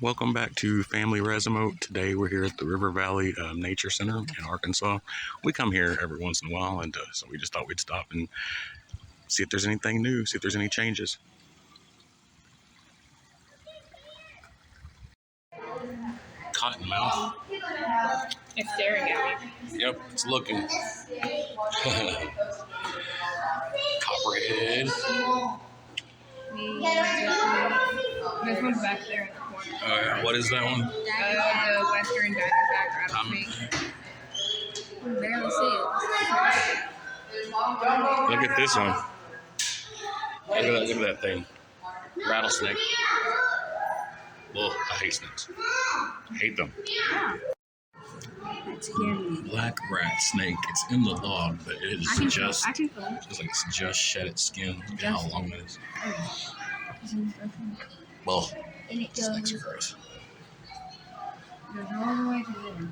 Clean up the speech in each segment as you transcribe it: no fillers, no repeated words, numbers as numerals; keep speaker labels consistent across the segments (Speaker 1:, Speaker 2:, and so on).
Speaker 1: Welcome back to Family Resume. Today we're here at the River Valley Nature Center in Arkansas. We come here every once in a while, and so we just thought we'd stop and see if there's anything new, see if there's any changes. Cottonmouth.
Speaker 2: It's staring at me.
Speaker 1: Yep, it's looking. Copperhead.
Speaker 2: This one's back there in the corner.
Speaker 1: What is that one?
Speaker 2: The Western Diamondback rattlesnake.
Speaker 3: I can barely see it.
Speaker 1: Look at this one. Look at that thing. Rattlesnake. Oh, I hate snakes. I hate them.
Speaker 3: That scared me.
Speaker 1: Black rat snake. It's in the log, but it is just.
Speaker 3: I can feel it.
Speaker 1: It's like it's just shed its skin. Look at how long it is. Well,
Speaker 3: And it
Speaker 1: snakes are
Speaker 3: goes
Speaker 1: gross.
Speaker 3: all the way to there.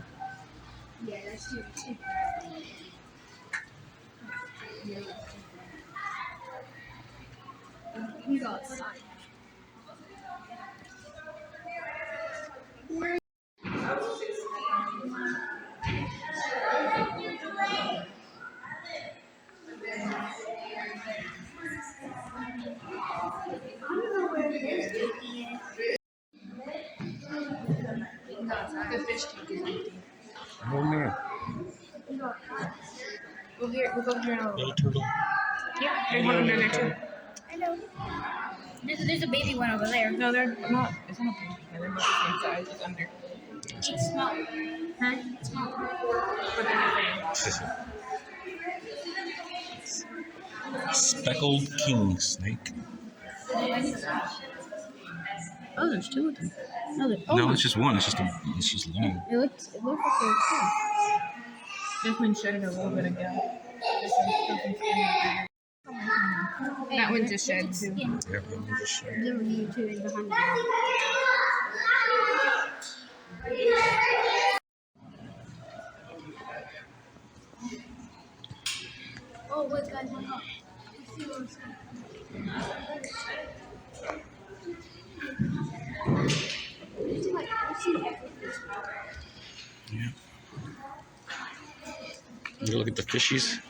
Speaker 3: Yeah, that's too. We got outside.
Speaker 2: The fish tank is empty.
Speaker 1: Oh man.
Speaker 2: We'll go here in a little.
Speaker 1: Little turtle.
Speaker 2: Yeah, there's one under there too.
Speaker 3: Hello. There's a baby one over there.
Speaker 2: No, they're not. It's not a baby. They're both the same size. It's under.
Speaker 3: It's small.
Speaker 2: Huh?
Speaker 3: It's small.
Speaker 2: But they're different.
Speaker 1: Speckled king snake.
Speaker 3: Oh, there's two of them. No,
Speaker 1: No, it's just one. It's just long.
Speaker 3: It looks like they're two.
Speaker 2: This one shedded a little bit ago. This one's skin. That one just shed too.
Speaker 1: Yeah, I'm just sure.
Speaker 3: There were you two in behind the Oh, wait, guys, look up. Let's see what it's like.
Speaker 1: Yeah. You look at the fishies.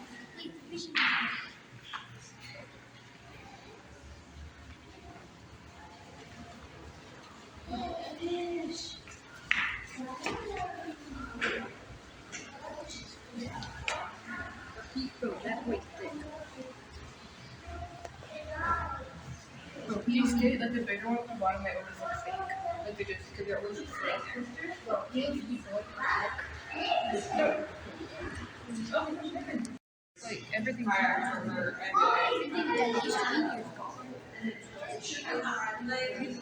Speaker 2: These kids, like the bigger one at the bottom, they always look fake. Like they just, because they're always fake. Like everything over and